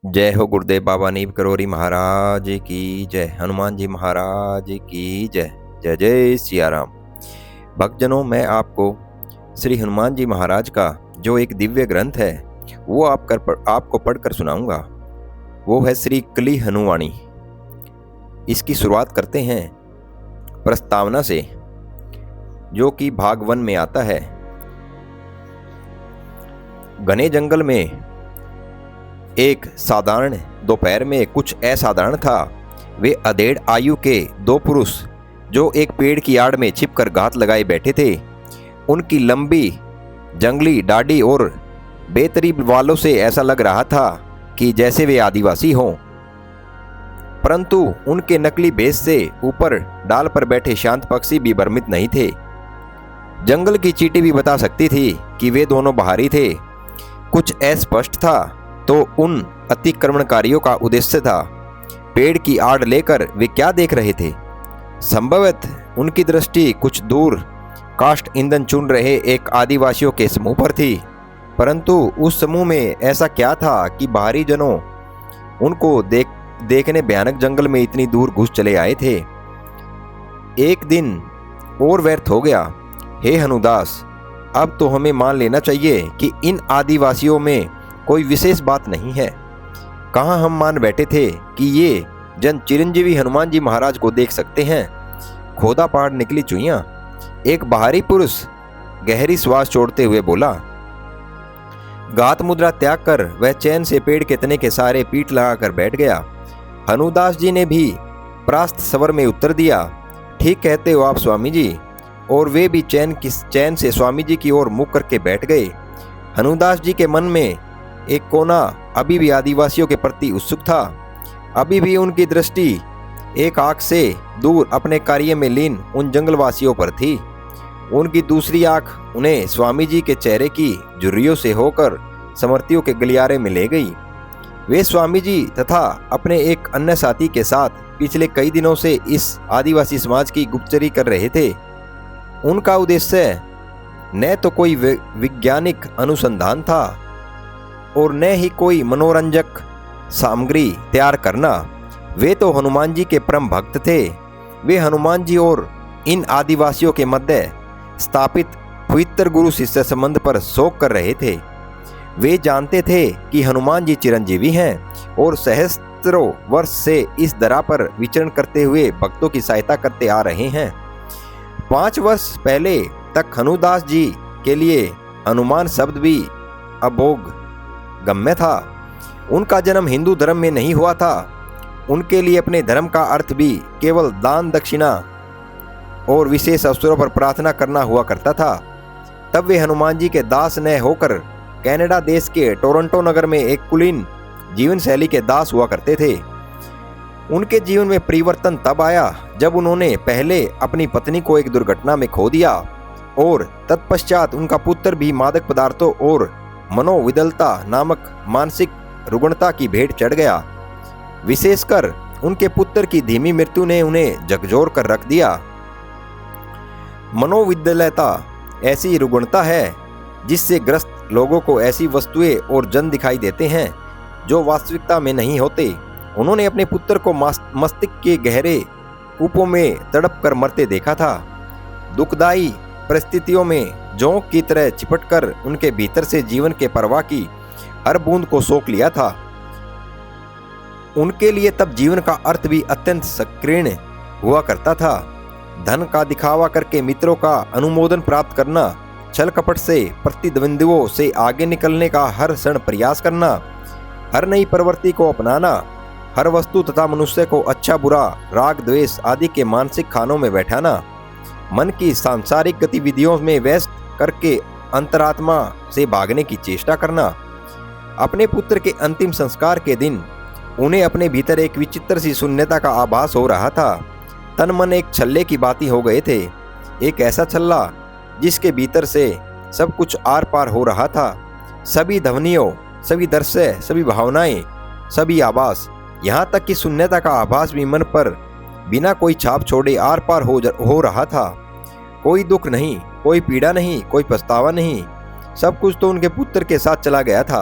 जय हो गुरुदेव बाबा नीम करोरी महाराज की जय। हनुमान जी महाराज की जय। जय जय सिया राम। भक्तजनों, मैं आपको श्री हनुमान जी महाराज का जो एक दिव्य ग्रंथ है वो आपको पढ़कर सुनाऊंगा। वो है श्री कली हनुवाणी। इसकी शुरुआत करते हैं प्रस्तावना से, जो कि भाग 1 में आता है। घने जंगल में एक साधारण दोपहर में कुछ असाधारण था। वे अधेड़ आयु के 2 पुरुष जो एक पेड़ की आड़ में छिपकर घात लगाए बैठे थे। उनकी लंबी जंगली दाढ़ी और बेतरीब वालों से ऐसा लग रहा था कि जैसे वे आदिवासी हों, परंतु उनके नकली भेष से ऊपर डाल पर बैठे शांत पक्षी भी भ्रमित नहीं थे। जंगल की चींटी भी बता सकती थी कि वे दोनों बाहरी थे। कुछ अस्पष्ट था तो उन अतिक्रमणकारियों का उद्देश्य था। पेड़ की आड़ लेकर वे क्या देख रहे थे? संभवतः उनकी दृष्टि कुछ दूर काष्ठ ईंधन चुन रहे एक आदिवासियों के समूह पर थी, परंतु उस समूह में ऐसा क्या था कि बाहरी जनों उनको देखने भयानक जंगल में इतनी दूर घुस चले आए थे। एक दिन और व्यर्थ हो गया। हे हनुदास, अब तो हमें मान लेना चाहिए कि इन आदिवासियों में कोई विशेष बात नहीं है। कहाँ हम मान बैठे थे कि ये जन चिरंजीवी हनुमान जी महाराज को देख सकते हैं। खोदा पहाड़ निकली चुईयां। एक बाहरी पुरुष गहरी श्वास छोड़ते हुए बोला। घात मुद्रा त्याग कर वह चैन से पेड़ के तने के सहारे पीठ लगाकर बैठ गया। हनुदास जी ने भी प्रास्त स्वर में उत्तर दिया, ठीक कहते हो आप स्वामी जी। और वे भी चैन से स्वामी जी की ओर मुख करके बैठ गए। हनुदास जी के मन में एक कोना अभी भी आदिवासियों के प्रति उत्सुक था। अभी भी उनकी दृष्टि एक आंख से दूर अपने कार्य में लीन उन जंगलवासियों पर थी। उनकी दूसरी आंख उन्हें स्वामी जी के चेहरे की झुर्रियों से होकर समर्थियों के गलियारे में ले गई। वे स्वामी जी तथा अपने एक अन्य साथी के साथ पिछले कई दिनों से इस आदिवासी समाज की गुप्तचरी कर रहे थे। उनका उद्देश्य न तो कोई वैज्ञानिक अनुसंधान था और न ही कोई मनोरंजक सामग्री तैयार करना। वे तो हनुमान जी के परम भक्त थे। वे हनुमान जी और इन आदिवासियों के मध्य स्थापित पवित्र गुरु शिष्य संबंध पर शोक कर रहे थे। वे जानते थे कि हनुमान जी चिरंजीवी हैं और सहस्त्रों वर्ष से इस धरा पर विचरण करते हुए भक्तों की सहायता करते आ रहे हैं। 5 वर्ष पहले तक हनुदास जी के लिए हनुमान शब्द भी अभोग गम्य था। उनका जन्म हिंदू धर्म में नहीं हुआ था। उनके लिए अपने धर्म का अर्थ भी केवल दान दक्षिणा और विशेष अवसरों पर प्रार्थना करना हुआ करता था। तब वे हनुमान जी के दास न होकर कनाडा देश के टोरंटो नगर में एक कुलीन जीवन शैली के दास हुआ करते थे। उनके जीवन में परिवर्तन तब आया जब उन्होंने पहले अपनी पत्नी को एक दुर्घटना में खो दिया और तत्पश्चात उनका पुत्र भी मादक पदार्थों और मनोविदलता नामक मानसिक रुग्णता की भेंट चढ़ गया। विशेषकर उनके पुत्र की धीमी मृत्यु ने उन्हें झकझोर कर रख दिया। मनोविदलता ऐसी रुग्णता है जिससे ग्रस्त लोगों को ऐसी वस्तुएं और जन दिखाई देते हैं जो वास्तविकता में नहीं होते। उन्होंने अपने पुत्र को मस्तिष्क के गहरे कूपों में तड़प कर मरते देखा था। दुखदायी परिस्थितियों में जोंक की तरह चिपटकर उनके भीतर से जीवन के प्रवाह की हर बूंद को सोख लिया था। उनके लिए तब जीवन का अर्थ भी अत्यंत संकीर्ण हुआ करता था। धन का दिखावा करके मित्रों का अनुमोदन प्राप्त करना, छल कपट से प्रतिद्वंद्वियों से आगे निकलने का हर क्षण प्रयास करना, हर नई प्रवृत्ति को अपनाना, हर वस्तु तथा मनुष्य को अच्छा बुरा राग द्वेष आदि के मानसिक खानों में बैठाना, मन की सांसारिक गतिविधियों में व्यस्त करके अंतरात्मा से भागने की चेष्टा करना। अपने पुत्र के अंतिम संस्कार के दिन उन्हें अपने भीतर एक विचित्र सी शून्यता का आभास हो रहा था। तन मन एक छल्ले की बाती हो गए थे। एक ऐसा छल्ला जिसके भीतर से सब कुछ आर पार हो रहा था। सभी ध्वनियों, सभी दृश्य, सभी भावनाएं, सभी आभास, यहाँ तक कि शून्यता का आभास भी मन पर बिना कोई छाप छोड़े आर पार हो रहा था। कोई दुख नहीं, कोई पीड़ा नहीं, कोई पछतावा नहीं। सब कुछ तो उनके पुत्र के साथ चला गया था।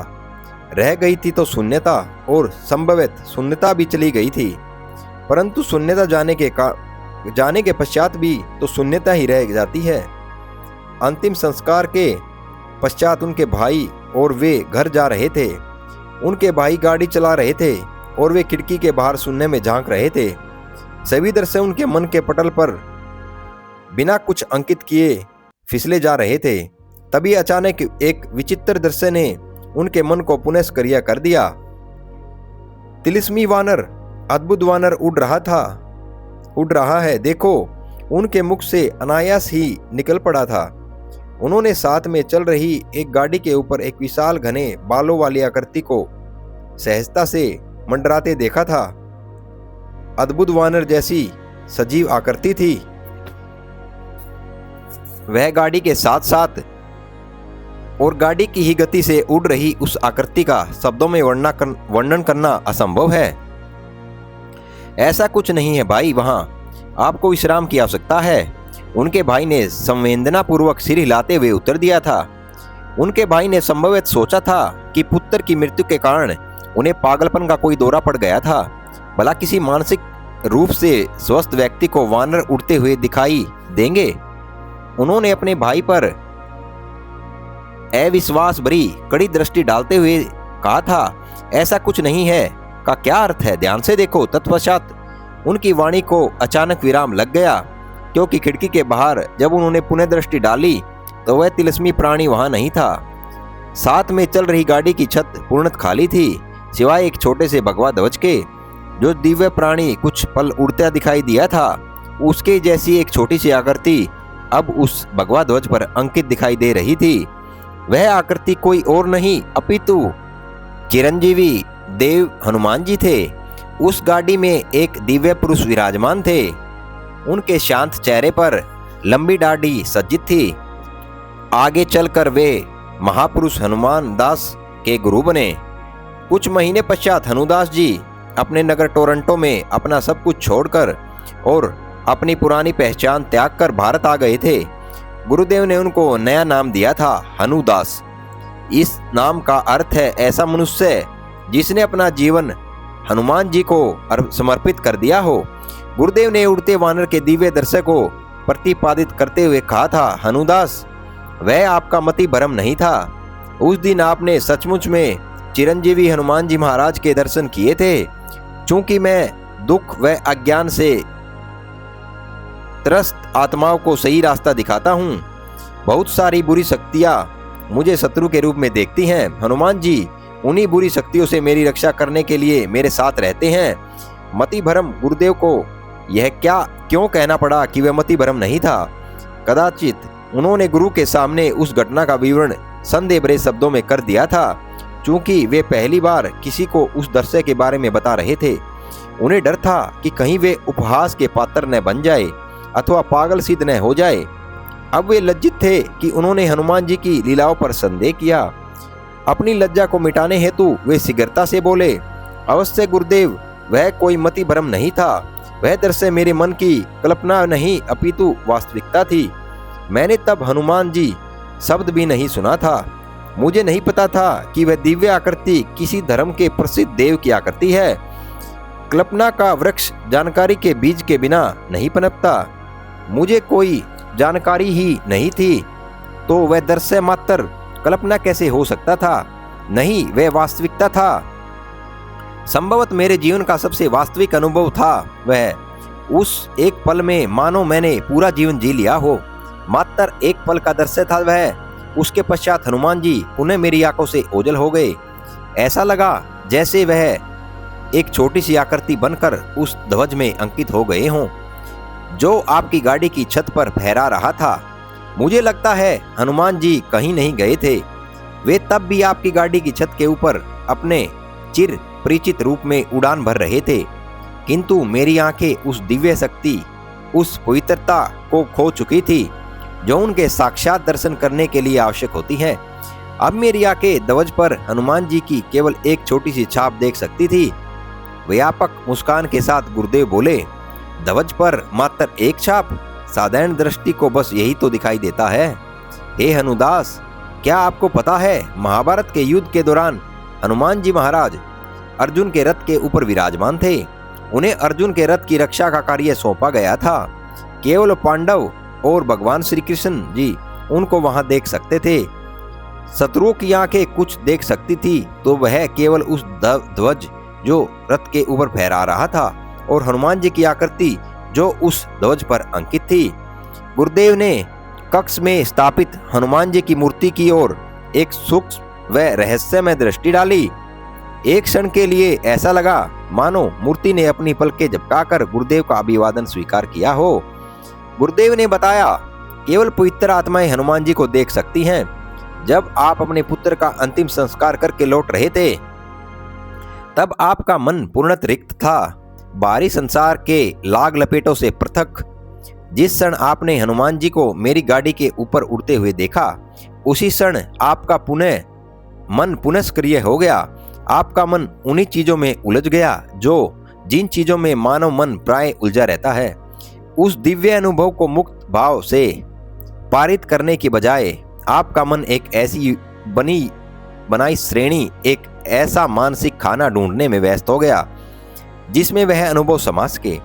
रह गई थी तो शून्यता, और संभवतः शून्यता भी चली गई थी। परंतु शून्यता जाने के पश्चात भी तो शून्यता ही रह जाती है। अंतिम संस्कार के पश्चात उनके भाई और वे घर जा रहे थे। उनके भाई गाड़ी चला रहे थे और वे खिड़की के बाहर शून्य में झांक रहे थे। सभी दृश्य उनके मन के पटल पर बिना कुछ अंकित किए फिसले जा रहे थे। तभी अचानक एक विचित्र दृश्य ने उनके मन को पुनः सक्रिय कर दिया। तिलिस्मी वानर, अद्भुत वानर उड़ रहा है, देखो। उनके मुख से अनायास ही निकल पड़ा था। उन्होंने साथ में चल रही एक गाड़ी के ऊपर एक विशाल घने बालों वाली आकृति को सहजता से मंडराते देखा था। अद्भुत वानर जैसी सजीव आकृति थी। वह गाड़ी के साथ साथ और गाड़ी की ही गति से उड़ रही उस आकृति का शब्दों में वर्णन करना असंभव है। ऐसा कुछ नहीं है भाई, वहां आपको विश्राम की आवश्यकता है। उनके भाई ने संवेदना पूर्वक सिर हिलाते हुए उत्तर दिया था। उनके भाई ने संभवतः सोचा था कि पुत्र की मृत्यु के कारण उन्हें पागलपन का कोई दौरा पड़ गया था। भला किसी मानसिक रूप से स्वस्थ व्यक्ति को वानर उड़ते हुए दिखाई देंगे? उन्होंने अपने भाई पर अविश्वास भरी कड़ी दृष्टि डालते हुए कहा था, ऐसा कुछ नहीं है का क्या अर्थ है? ध्यान से देखो। तत्पश्चात उनकी वाणी को अचानक विराम लग गया, क्योंकि खिड़की के बाहर जब उन्होंने पुनः दृष्टि डाली तो वह तिलिस्मी प्राणी वहां नहीं था। साथ में चल रही गाड़ी की छत पूर्णतः खाली थी, सिवाय एक छोटे से भगवा ध्वज के। जो दिव्य प्राणी कुछ पल उड़ता दिखाई दिया था, उसके जैसी एक छोटी सी आकृति अब उस भगवा ध्वज पर अंकित दिखाई दे रही थी। वह आकृति कोई और नहीं अपितु चिरंजीवी देव हनुमान जी थे। उस गाड़ी में एक दिव्य पुरुष विराजमान थे। उनके शांत चेहरे पर लंबी दाढ़ी सज्जित थी। आगे चलकर वे महापुरुष हनुमान दास के गुरु बने। कुछ महीने पश्चात हनुदास जी अपने नगर टोरंटो में अपना सब कुछ छोड़कर और अपनी पुरानी पहचान त्याग कर भारत आ गए थे। गुरुदेव ने उनको नया नाम दिया था, हनुदास। इस नाम का अर्थ है ऐसा मनुष्य जिसने अपना जीवन हनुमान जी को समर्पित कर दिया हो। गुरुदेव ने उड़ते वानर के दिव्य दृश्य को प्रतिपादित करते हुए कहा था, हनुदास, वह आपका मति भ्रम नहीं था। उस दिन आपने सचमुच में चिरंजीवी हनुमान जी महाराज के दर्शन किए थे। चूंकि मैं दुख व अज्ञान से त्रस्त आत्माओं को सही रास्ता दिखाता हूँ, बहुत सारी बुरी शक्तियाँ मुझे शत्रु के रूप में देखती हैं। हनुमान जी उन्हीं बुरी शक्तियों से मेरी रक्षा करने के लिए मेरे साथ रहते हैं। मति भ्रम, गुरुदेव को यह क्यों कहना पड़ा कि वह मति भ्रम नहीं था? कदाचित उन्होंने गुरु के सामने उस घटना का विवरण संदेह भरे शब्दों में कर दिया था। चूंकि वे पहली बार किसी को उस दृश्य के बारे में बता रहे थे, उन्हें डर था कि कहीं वे उपहास के पात्र न बन जाए अथवा पागल सिद्ध न हो जाए। अब वे लज्जित थे कि उन्होंने हनुमान जी की लीलाओं पर संदेह किया। अपनी लज्जा को मिटाने हेतु वे शीघ्रता से बोले, अवश्य गुरुदेव, वह कोई मति भ्रम नहीं था। वह दृश्य मेरे मन की कल्पना नहीं अपितु वास्तविकता थी। मैंने तब हनुमान जी शब्द भी नहीं सुना था। मुझे नहीं पता था कि वह दिव्य आकृति किसी धर्म के प्रसिद्ध देव की आकृति है। कल्पना का वृक्ष जानकारी के बीज के बिना नहीं पनपता। मुझे कोई जानकारी ही नहीं थी, तो वह दृश्य मात्र कल्पना कैसे हो सकता था? नहीं, वह वास्तविकता था। संभवतः मेरे जीवन का सबसे वास्तविक अनुभव था वह। उस एक पल में मानो मैंने पूरा जीवन जी लिया हो। मात्र एक पल का दृश्य था वह। उसके पश्चात हनुमान जी पुनः मेरी आंखों से ओझल हो गए। ऐसा लगा जैसे वह एक छोटी सी आकृति बनकर उस ध्वज में अंकित हो गए हों, जो आपकी गाड़ी की छत पर फहरा रहा था। मुझे लगता है हनुमान जी कहीं नहीं गए थे। वे तब भी आपकी गाड़ी की छत के ऊपर अपने चिर परिचित रूप में उड़ान भर रहे थे। किंतु मेरी आंखें उस दिव्य शक्ति, उस पवित्रता को खो चुकी थी जो उनके साक्षात दर्शन करने के लिए आवश्यक होती है। अब मेरी आंखें ध्वज पर हनुमान जी की केवल एक छोटी सी छाप देख सकती थी। व्यापक मुस्कान के साथ गुरुदेव बोले, ध्वज पर मात्र एक छाप? साधारण दृष्टि को बस यही तो दिखाई देता है। हे हनुदास, क्या आपको पता है महाभारत के युद्ध के दौरान हनुमान जी महाराज अर्जुन के रथ के ऊपर विराजमान थे। उन्हें अर्जुन के रथ की रक्षा का कार्य सौंपा गया था। केवल पांडव और भगवान श्री कृष्ण जी उनको वहां देख सकते थे। शत्रुओं की आंखें कुछ देख सकती थी तो वह केवल उस ध्वज जो रथ के ऊपर फहरा रहा था और हनुमान जी की आकृति जो उस ध्वज पर अंकित थी। गुरुदेव ने कक्ष में स्थापित हनुमान जी की मूर्ति की ओर एक सूक्ष्म व रहस्यमय दृष्टि डाली। एक क्षण के लिए ऐसा लगा मानो मूर्ति ने अपनी पलकें झपकाकर गुरुदेव का अभिवादन स्वीकार किया हो। गुरुदेव ने बताया, केवल पवित्र आत्माएं हनुमान जी को देख सकती हैं। जब आप अपने पुत्र का अंतिम संस्कार करके लौट रहे थे तब आपका मन पूर्णतः रिक्त था, बाहरी संसार के लाग लपेटों से पृथक। जिस क्षण आपने हनुमान जी को मेरी गाड़ी के ऊपर उड़ते हुए देखा उसी क्षण आपका मन पुनः सक्रिय हो गया। आपका मन उन्हीं चीजों में उलझ गया जिन चीजों में मानव मन प्राय उलझा रहता है। उस दिव्य अनुभव को मुक्त भाव से पारित करने के बजाय आपका मन एक ऐसी बनाई श्रेणी, एक ऐसा मानसिक खाना ढूंढने में व्यस्त हो गया जिसमें वह अनुभव समा सके।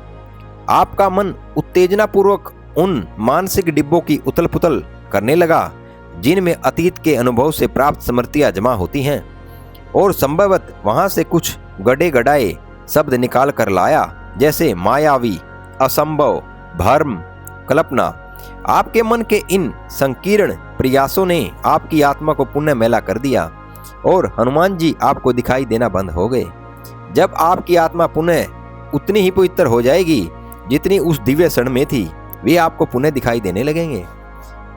आपका मन उत्तेजना पूर्वक उन मानसिक डिब्बों की उथल पुथल करने लगा जिनमें अतीत के अनुभव से प्राप्त स्मृतियां जमा होती हैं और संभवतः वहां से कुछ गड़े गड़ाए शब्द निकाल कर लाया, जैसे मायावी, असंभव, भ्रम, कल्पना। आपके मन के इन संकीर्ण प्रयासों ने आपकी आत्मा को पुनः मैला कर दिया और हनुमान जी आपको दिखाई देना बंद हो गए। जब आपकी आत्मा पुनः उतनी ही पवित्र हो जाएगी जितनी उस दिव्य क्षण में थी, वे आपको पुनः दिखाई देने लगेंगे।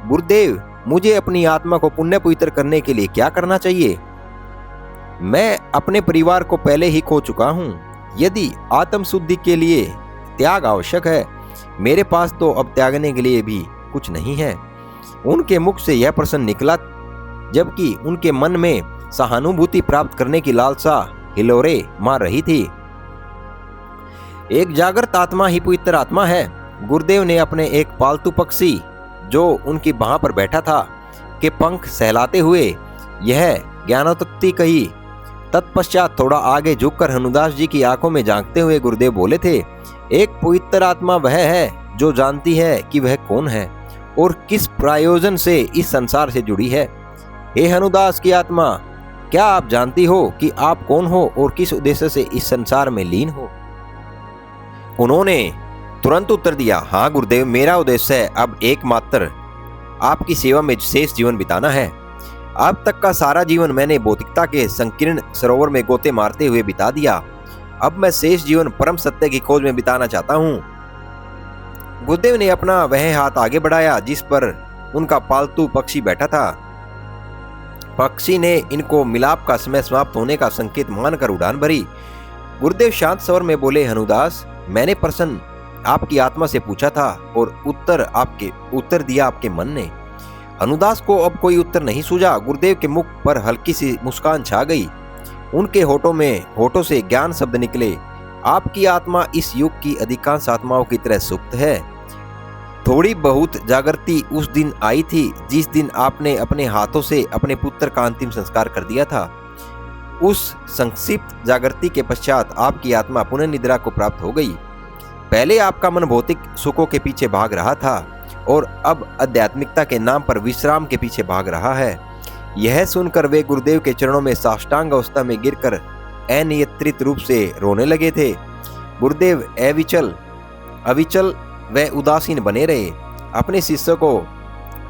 गुरुदेव, मुझे अपनी आत्मा को पुनः पवित्र करने के लिए क्या करना चाहिए? मैं अपने परिवार को पहले ही खो चुका हूँ। यदि आत्म शुद्धि के लिए त्याग आवश्यक है, मेरे पास तो अब त्यागने के लिए भी कुछ नहीं है। उनके मुख से यह प्रश्न निकला जबकि उनके मन में सहानुभूति प्राप्त करने की लालसा हिलोरे मार रही थी। एक जागृत आत्मा ही पवित्र आत्मा है। गुरुदेव ने अपने एक पालतू पक्षी जो उनकी बाह पर बैठा था के पंख सहलाते हुए यह ज्ञानोक्ति कही। तत्पश्चात थोड़ा आगे झुककर हनुदास जी की आंखों में झांकते हुए गुरुदेव बोले थे, एक पवित्र आत्मा वह है जो जानती है कि वह कौन है और किस प्रयोजन से इस संसार से जुड़ी है। हे हनुदास की आत्मा, क्या आप जानती हो कि आप कौन हो और किस उद्देश्य से इस संसार में लीन हो? उन्होंने तुरंत उत्तर दिया, हाँ गुरुदेव, मेरा उद्देश्य है अब एकमात्र आपकी सेवा में शेष जीवन बिताना है। अब तक का सारा जीवन मैंने भौतिकता के संकीर्ण सरोवर में गोते मारते हुए बिता दिया। अब मैं शेष जीवन परम सत्य की खोज में बिताना चाहता हूँ। गुरुदेव ने अपना वह हाथ आगे बढ़ाया जिस पर उनका पालतू पक्षी बैठा था। पक्षी ने इनको मिलाप का समय समाप्त होने का संकेत मानकर उड़ान भरी। गुरुदेव शांत स्वर में बोले, हनुदास, मैंने प्रश्न आपकी आत्मा से पूछा था और उत्तर दिया आपके मन ने। हनुदास को अब कोई उत्तर नहीं सूझा। गुरुदेव के मुख पर हल्की सी मुस्कान छा गई। उनके होठों से ज्ञान शब्द निकले। आपकी आत्मा इस युग की अधिकांश आत्माओं की तरह सुप्त है। थोड़ी बहुत जागृति उस दिन आई थी जिस दिन आपने अपने हाथों से अपने पुत्र का अंतिम संस्कार कर दिया था। उस संक्षिप्त जागृति के पश्चात आपकी आत्मा पुनः निद्रा को प्राप्त हो गई। पहले आपका मन भौतिक सुखों के पीछे भाग रहा था और अब आध्यात्मिकता के नाम पर विश्राम के पीछे भाग रहा है। यह सुनकर वे गुरुदेव के चरणों में साष्टांग अवस्था में गिरकर अनियंत्रित रूप से रोने लगे थे। गुरुदेव अविचल व उदासीन बने रहे। अपने शिष्य को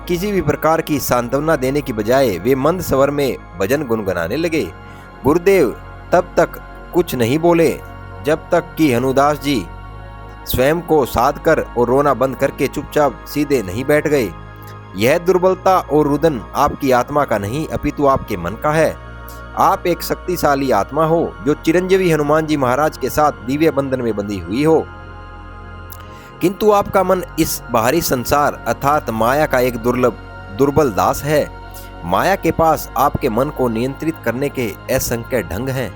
किसी भी प्रकार की सांत्वना देने की बजाय वे मंद स्वर में भजन गुनगुनाने लगे। गुरुदेव तब तक कुछ नहीं बोले जब तक कि हनुदास जी स्वयं को साध कर और रोना बंद करके चुपचाप सीधे नहीं बैठ गए। यह दुर्बलता और रुदन आपकी आत्मा का नहीं अपितु आपके मन का है। आप एक शक्तिशाली आत्मा हो जो चिरंजीवी हनुमान जी महाराज के साथ दिव्य बंधन में बंधी हुई हो, किंतु आपका मन इस बाहरी संसार अर्थात माया का एक दुर्बल दास है। माया के पास आपके मन को नियंत्रित करने के असंख्य ढंग हैं।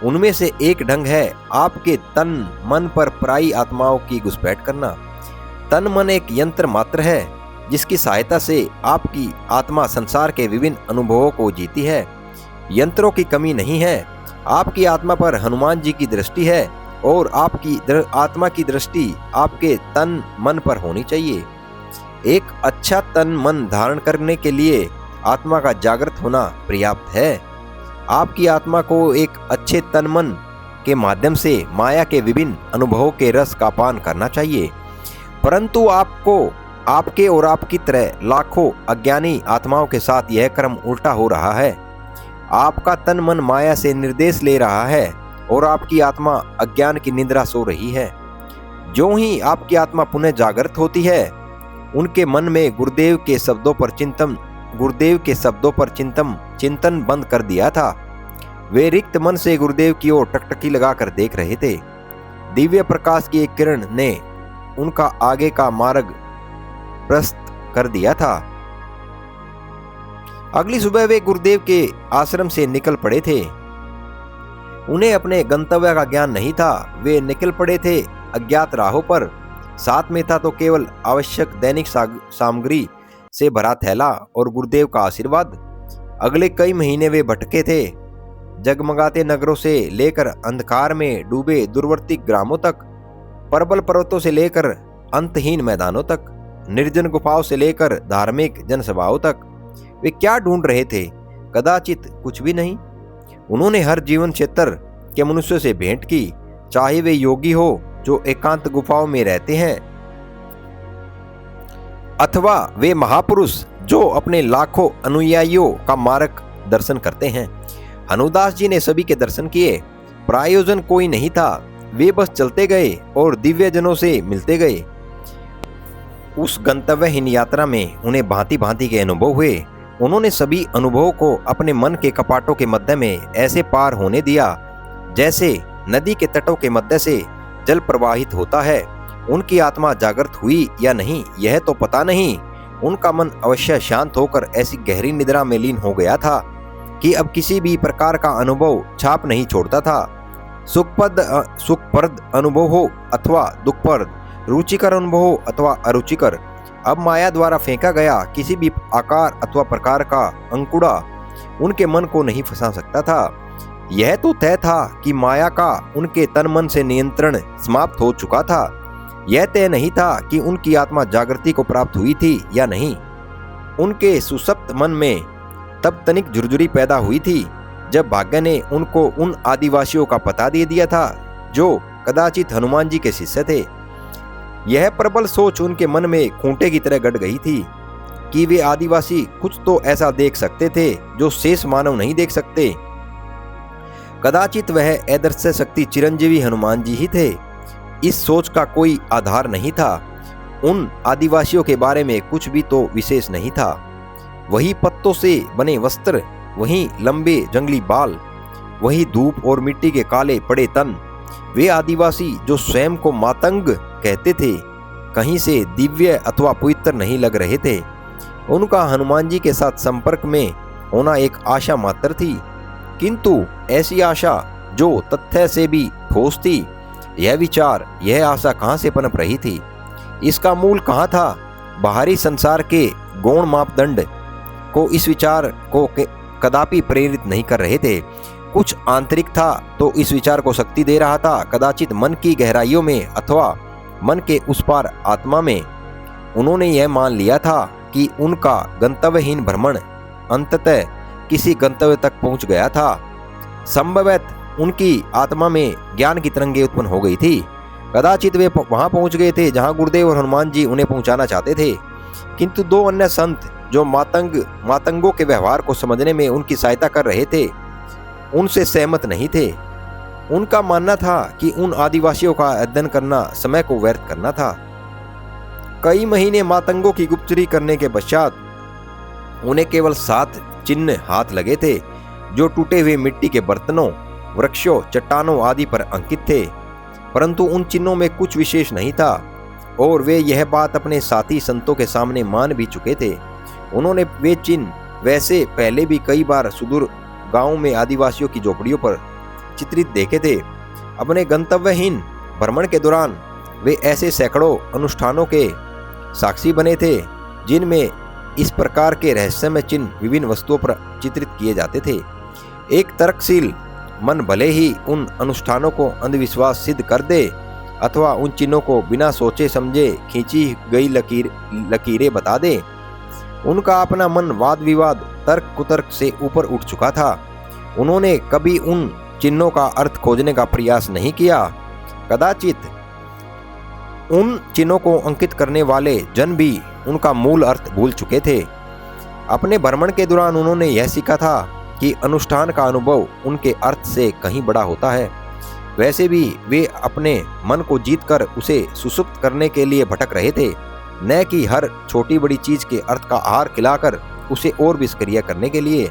उनमें से एक ढंग है आपके तन मन पर पराई आत्माओं की घुसपैठ करना। तन मन एक यंत्र मात्र है जिसकी सहायता से आपकी आत्मा संसार के विभिन्न अनुभवों को जीती है। यंत्रों की कमी नहीं है। आपकी आत्मा पर हनुमान जी की दृष्टि है और आपकी आत्मा की दृष्टि आपके तन मन पर होनी चाहिए। एक अच्छा तन मन धारण करने के लिए आत्मा का जागृत होना पर्याप्त है। आपकी आत्मा को एक अच्छे तन मन के माध्यम से माया के विभिन्न अनुभवों के रस का पान करना चाहिए। परंतु आपको आपके और आपकी तरह लाखों अज्ञानी आत्माओं के साथ यह क्रम उल्टा हो रहा है। आपका तन मन माया से निर्देश ले रहा है और आपकी आत्मा अज्ञान की निद्रा सो रही है। जो ही आपकी आत्मा पुनः जागृत होती है, उनके मन में गुरुदेव के शब्दों पर चिंतन बंद कर दिया था। वे रिक्त मन से गुरुदेव की ओर टकटकी लगाकर देख रहे थे। दिव्य प्रकाश की एक किरण ने उनका आगे का मार्ग प्रशस्त कर दिया था। अगली सुबह वे गुरुदेव के आश्रम से निकल पड़े थे। उन्हें अपने गंतव्य का ज्ञान नहीं था। वे निकल पड़े थे अज्ञात राहों पर। साथ में था तो केवल आवश्यक दैनिक सामग्री से भरा थैला और गुरुदेव का आशीर्वाद। अगले कई महीने वे भटके थे, जगमगाते नगरों से लेकर अंधकार में डूबे दूरवर्ती ग्रामों तक, प्रबल पर्वतों से लेकर अंतहीन मैदानों तक, निर्जन गुफाओं से लेकर धार्मिक जनसभाओं तक। वे क्या ढूंढ रहे थे? कदाचित कुछ भी नहीं। उन्होंने हर जीवन क्षेत्र के मनुष्यों से भेंट की, चाहे वे योगी हो जो एकांत गुफाओं में रहते हैं, अथवा वे महापुरुष जो अपने लाखों अनुयायियों का मार्ग दर्शन करते हैं। हनुदास जी ने सभी के दर्शन किए। प्रायोजन कोई नहीं था। वे बस चलते गए और दिव्य जनों से मिलते गए। उस गंतव्यहीन यात्रा में उन्हें भांति भांति के अनुभव हुए। उन्होंने सभी अनुभवों को अपने मन के कपाटों के मध्य में ऐसे पार होने दिया जैसे नदी के तटों के मध्य से जल प्रवाहित होता है। उनकी आत्मा जागृत हुई या नहीं यह तो पता नहीं। उनका मन अवश्य शांत होकर ऐसी गहरी निद्रा में लीन हो गया था कि अब किसी भी प्रकार का अनुभव छाप नहीं छोड़ता था। सुखप्रद अनुभव हो अथवा दुखप्रद, रुचिकर अनुभव हो अथवा अरुचिकर, अब माया द्वारा फेंका गया किसी भी आकार अथवा प्रकार का अंकुड़ा उनके मन को नहीं फंसा सकता था। यह तो तय था कि माया का उनके तन मन से नियंत्रण समाप्त हो चुका था। यह तय नहीं था कि उनकी आत्मा जागृति को प्राप्त हुई थी या नहीं। उनके सुसप्त मन में तब तनिक झुरझुरी पैदा हुई थी जब भाग्य ने उनको उन आदिवासियों का पता दे दिया था जो कदाचित हनुमान जी के शिष्य थे। यह प्रबल सोच उनके मन में खूंटे की तरह गड़ गई थी कि वे आदिवासी कुछ तो ऐसा देख सकते थे जो शेष मानव नहीं देख सकते। कदाचित वह अदृश्य शक्ति चिरंजीवी हनुमान जी ही थे। इस सोच का कोई आधार नहीं था। उन आदिवासियों के बारे में कुछ भी तो विशेष नहीं था। वही पत्तों से बने वस्त्र, वही लंबे जंगली बाल, वही धूप और मिट्टी के काले पड़े तन। वे आदिवासी जो स्वयं को मातंग कहते थे कहीं से दिव्य अथवा पवित्र नहीं लग रहे थे। उनका हनुमान जी के साथ संपर्क में होना एक आशा मात्र थी, किंतु ऐसी आशा जो तथ्य से भी ठोस थी। यह विचार, यह आशा कहाँ से पनप रही थी? इसका मूल कहाँ था? बाहरी संसार के गौण मापदंड को इस विचार को कदापि प्रेरित नहीं कर रहे थे। कुछ आंतरिक था तो इस विचार को शक्ति दे रहा था। कदाचित मन की गहराइयों में अथवा मन के उस पार आत्मा में उन्होंने यह मान लिया था कि उनका गंतव्यहीन भ्रमण अंततः किसी गंतव्य तक पहुंच गया था। संभवतः उनकी आत्मा में ज्ञान की तरंगें उत्पन्न हो गई थी। कदाचित वे वहां पहुंच गए थे जहां गुरुदेव और हनुमान जी उन्हें पहुंचाना चाहते थे, किंतु दो अन्य संत जो मातंगों के व्यवहार को समझने में उनकी सहायता कर रहे थे उनसे सहमत नहीं थे। उनका मानना था कि उन आदिवासियों का अध्ययन करना समय को व्यर्थ करना था। कई महीने मातंगों की गुप्तचरी करने के पश्चात उन्हें केवल 7 चिन्ह हाथ लगे थे जो टूटे हुए मिट्टी के बर्तनों, वृक्षों, चट्टानों आदि पर अंकित थे। परंतु उन चिन्हों में कुछ विशेष नहीं था और वे यह बात अपने साथी संतों के सामने मान भी चुके थे। उन्होंने वे चिन्ह वैसे पहले भी कई बार सुदूर गांव में आदिवासियों की झोपड़ियों पर चित्रित देखे थे। अपने गंतव्यहीन भ्रमण के दौरान वे ऐसे सैकड़ों अनुष्ठानों के साक्षी बने थे जिनमें इस प्रकार के रहस्यमय चिन्ह विभिन्न वस्तुओं पर चित्रित किए जाते थे। एक तर्कशील मन भले ही उन अनुष्ठानों को अंधविश्वास सिद्ध कर दे अथवा उन चिन्हों को बिना सोचे समझे खींची गई लकीरें बता दे। उनका अपना मन वाद विवाद तर्क कुतर्क से ऊपर उठ चुका था। उन्होंने कभी उन चिन्हों का अर्थ खोजने का प्रयास नहीं किया। कदाचित उन चिन्हों को अंकित करने वाले जन भी उनका मूल अर्थ भूल चुके थे। अपने भ्रमण के दौरान उन्होंने यह सीखा था कि अनुष्ठान का अनुभव उनके अर्थ से कहीं बड़ा होता है। वैसे भी वे अपने मन को जीतकर उसे सुसुप्त करने के लिए भटक रहे थे, न कि हर छोटी बड़ी चीज के अर्थ का आहार खिलाकर उसे और भी सक्रिय करने के लिए।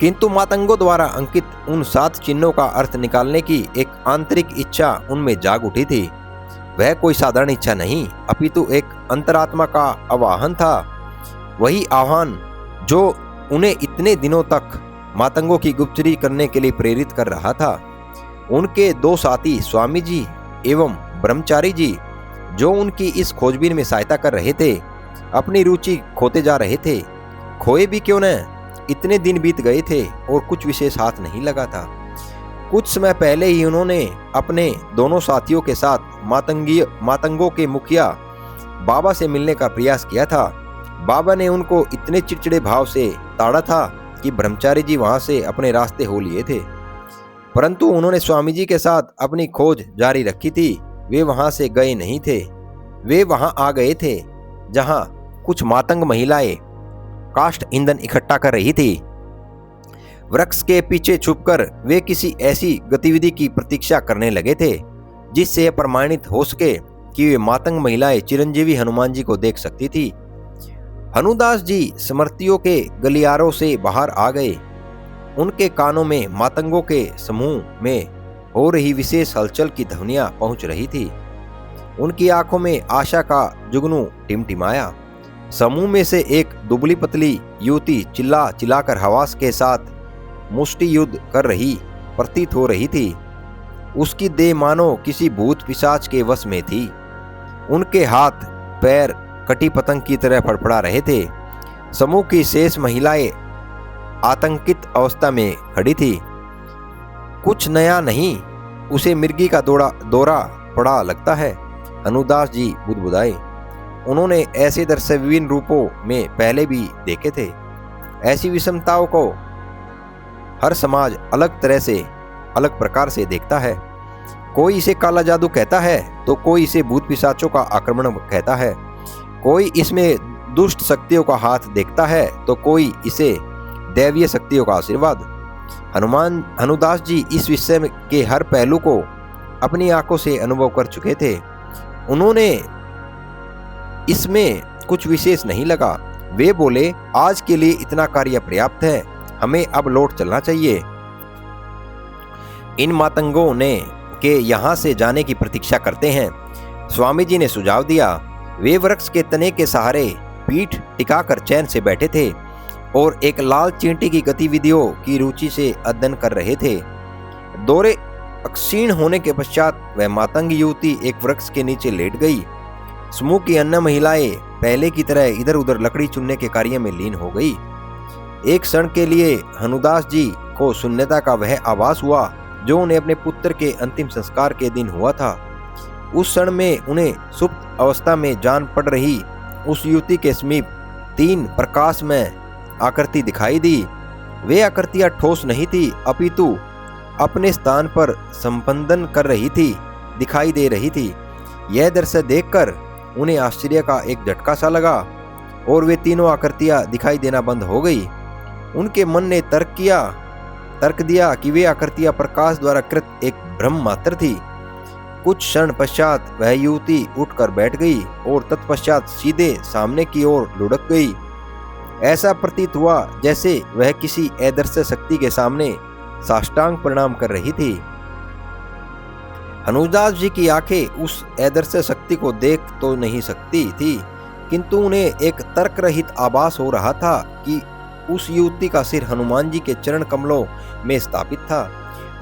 किंतु मातंगों द्वारा अंकित उन 7 चिन्हों का अर्थ निकालने की एक आंतरिक इच्छा उनमें जाग उठी थी। वह कोई साधारण इच्छा नहीं, अपितु एक अंतरात्मा का आवाहन था। वही आह्वान जो उन्हें इतने दिनों तक मातंगों की गुप्तचरी करने के लिए प्रेरित कर रहा था। उनके 2 साथी स्वामी जी एवं ब्रह्मचारी जी, जो उनकी इस खोजबीन में सहायता कर रहे थे, अपनी रुचि खोते जा रहे थे। खोए भी क्यों न, इतने दिन बीत गए थे और कुछ विशेष हाथ नहीं लगा था। कुछ समय पहले ही उन्होंने अपने दोनों साथियों के साथ मातंगों के मुखिया बाबा से मिलने का प्रयास किया था। बाबा ने उनको इतने चिड़चिड़े भाव से ताड़ा था कि ब्रह्मचारी जी वहां से अपने रास्ते हो लिए थे। परंतु उन्होंने स्वामी जी के साथ अपनी खोज जारी रखी थी। वे वहां से गए नहीं थे। वे वहां आ गए थे जहां कुछ मातंग महिलाएं काष्ठ ईंधन इकट्ठा कर रही थी। वृक्ष के पीछे छुपकर वे किसी ऐसी गतिविधि की प्रतीक्षा करने लगे थे जिससे यह प्रमाणित हो सके कि वे मातंग महिलाएं चिरंजीवी हनुमान जी को देख सकती थी। हनुदास जी स्मृतियों के गलियारों से बाहर आ गए। उनके कानों में मातंगों के समूह में हो रही विशेष हलचल की ध्वनियां पहुंच रही थी। उनकी आंखों में आशा का जुगनू टिमटिमाया। समूह में से एक दुबली पतली युवती चिल्ला चिल्लाकर हवास के साथ मुष्टि युद्ध कर रही प्रतीत हो रही थी। उसकी देह मानो किसी भूत पिशाच के वश में थी। उनके हाथ पैर कटी पतंग की तरह फड़फड़ा रहे थे। समूह की शेष महिलाएं आतंकित अवस्था में खड़ी थी। कुछ नया नहीं, उसे मिर्गी का दौरा पड़ा लगता है, हनुदास जी बुदबुदाए। उन्होंने ऐसे दृश्य विभिन्न रूपों में पहले भी देखे थे। ऐसी विषमताओं को हर समाज अलग तरह से अलग प्रकार से देखता है। कोई इसे काला जादू कहता है तो कोई इसे भूत पिशाचों का आक्रमण कहता है। कोई इसमें दुष्ट शक्तियों का हाथ देखता है तो कोई इसे दैवीय शक्तियों का आशीर्वाद। हनुदास जी इस विषय के हर पहलू को अपनी आंखों से अनुभव कर चुके थे। उन्होंने इसमें कुछ विशेष नहीं लगा। वे बोले, आज के लिए इतना कार्य पर्याप्त है, हमें अब लौट चलना चाहिए। इन मातंगों ने के यहाँ से जाने की प्रतीक्षा करते हैं, स्वामी जी ने सुझाव दिया। वे वृक्ष के तने के सहारे पीठ टिकाकर चैन से बैठे थे और एक लाल चींटी की गतिविधियों की रुचि से अध्ययन कर रहे थे। दौरे अक्षीण होने के पश्चात वह मातंग युवती एक वृक्ष के नीचे लेट गई। समूह की अन्य महिलाएं पहले की तरह इधर उधर लकड़ी चुनने के कार्य में लीन हो गई। एक क्षण के लिए हनुदास जी को शून्यता का वह आभास हुआ जो उन्हें अपने पुत्र के अंतिम संस्कार के दिन हुआ था। उस क्षण में उन्हें सुप्त अवस्था में जान पड़ रही उस युवती के समीप 3 प्रकाशमय आकृति दिखाई दी। वे आकृतियां ठोस नहीं थी, अपितु अपने स्थान पर संपंदन कर रही थी, दिखाई दे रही थी। यह दृश्य देखकर उन्हें आश्चर्य का एक झटका सा लगा और वे तीनों आकृतियां दिखाई देना बंद हो गई। उनके मन ने तर्क दिया कि वे आकृतियां प्रकाश द्वारा कृत एक भ्रम मात्र थी। कुछ क्षण पश्चात वह युवती उठकर बैठ गई और तत्पश्चात सीधे सामने की ओर लुढ़क गई। ऐसा प्रतीत हुआ जैसे वह किसी अदृश्य शक्ति के सामने साष्टांग प्रणाम कर रही थी। हनुदास जी की आंखें उस अदृश्य शक्ति को देख तो नहीं सकती थी, किंतु उन्हें एक तर्क रहित आभास हो रहा था कि उस युवती का सिर हनुमान जी के चरण कमलों में स्थापित था।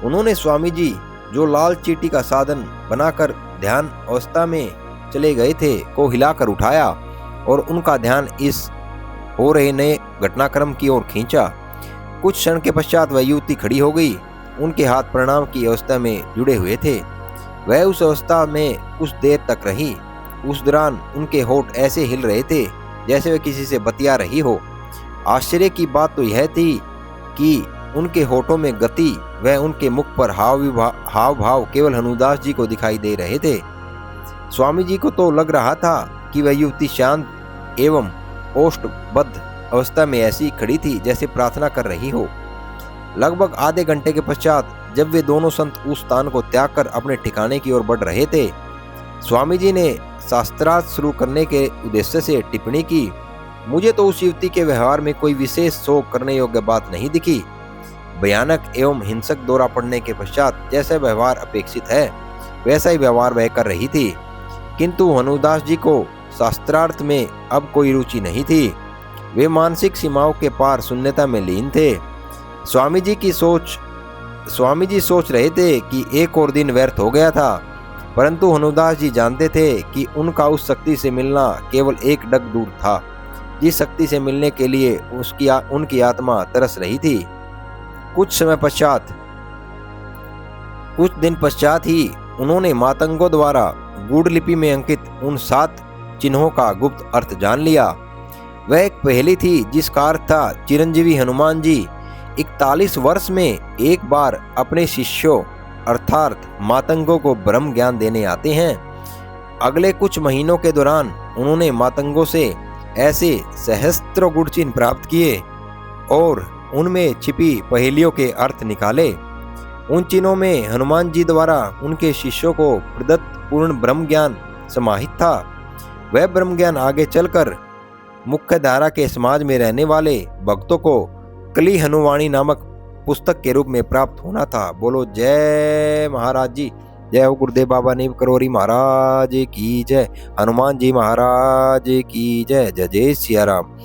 उन्होंने स्वामी जी, जो लाल चींटी का साधन बनाकर ध्यान अवस्था में चले गए थे, को हिलाकर उठाया और उनका ध्यान इस हो रहे नए घटनाक्रम की ओर खींचा। कुछ क्षण के पश्चात वह युवती खड़ी हो गई। उनके हाथ प्रणाम की अवस्था में जुड़े हुए थे। वह उस अवस्था में कुछ देर तक रही। उस दौरान उनके होंठ ऐसे हिल रहे थे जैसे वे किसी से बतिया रही हो। आश्चर्य की बात तो यह थी कि उनके होठों में गति व उनके मुख पर हाव भाव केवल हनुदास जी को दिखाई दे रहे थे। स्वामी जी को तो लग रहा था कि वह युवती शांत एवं ओष्ठबद्ध अवस्था में ऐसी खड़ी थी जैसे प्रार्थना कर रही हो। लगभग आधे घंटे के पश्चात जब वे दोनों संत उस स्थान को त्याग कर अपने ठिकाने की ओर बढ़ रहे थे, स्वामी जी ने शास्त्रार्थ शुरू करने के उद्देश्य से टिप्पणी की, मुझे तो उस युवती के व्यवहार में कोई विशेष शोक करने योग्य बात नहीं दिखी। भयानक एवं हिंसक दौरा पड़ने के पश्चात जैसा व्यवहार अपेक्षित है वैसा ही व्यवहार वह कर रही थी। किंतु हनुदास जी को शास्त्रार्थ में अब कोई रुचि नहीं थी। वे मानसिक सीमाओं के पार शून्यता में लीन थे। स्वामी जी सोच रहे थे कि एक और दिन व्यर्थ हो गया था, परंतु हनुदास जी जानते थे कि उनका उस शक्ति से मिलना केवल एक डग दूर था, जिस शक्ति से मिलने के लिए उनकी आत्मा तरस रही थी। कुछ दिन पश्चात ही उन्होंने मातंगों द्वारा गूढ़ लिपि में अंकित उन 7 चिन्हों का गुप्त अर्थ जान लिया। वह एक पहेली थी जिसका अर्थ था, चिरंजीवी हनुमान जी 41 वर्ष में एक बार अपने शिष्यों अर्थात मातंगों को ब्रह्म ज्ञान देने आते हैं। अगले कुछ महीनों के दौरान उन्होंने मातंगों से ऐसे सहस्त्रों गुढ़ चिन्ह प्राप्त किए और उनमें छिपी पहेलियों के अर्थ निकाले। उन चिन्हों में हनुमान जी द्वारा उनके शिष्यों को प्रदत्त पूर्ण ब्रह्म ज्ञान समाहित था। वह ब्रह्म ज्ञान आगे चलकर मुख्य धारा के समाज में रहने वाले भक्तों को कली हनुवाणी नामक पुस्तक के रूप में प्राप्त होना था। बोलो जय महाराज जी, जय हो गुरुदेव बाबा नीम करोरी महाराज की जय, हनुमान जी महाराज की जय। जय जय सिया राम।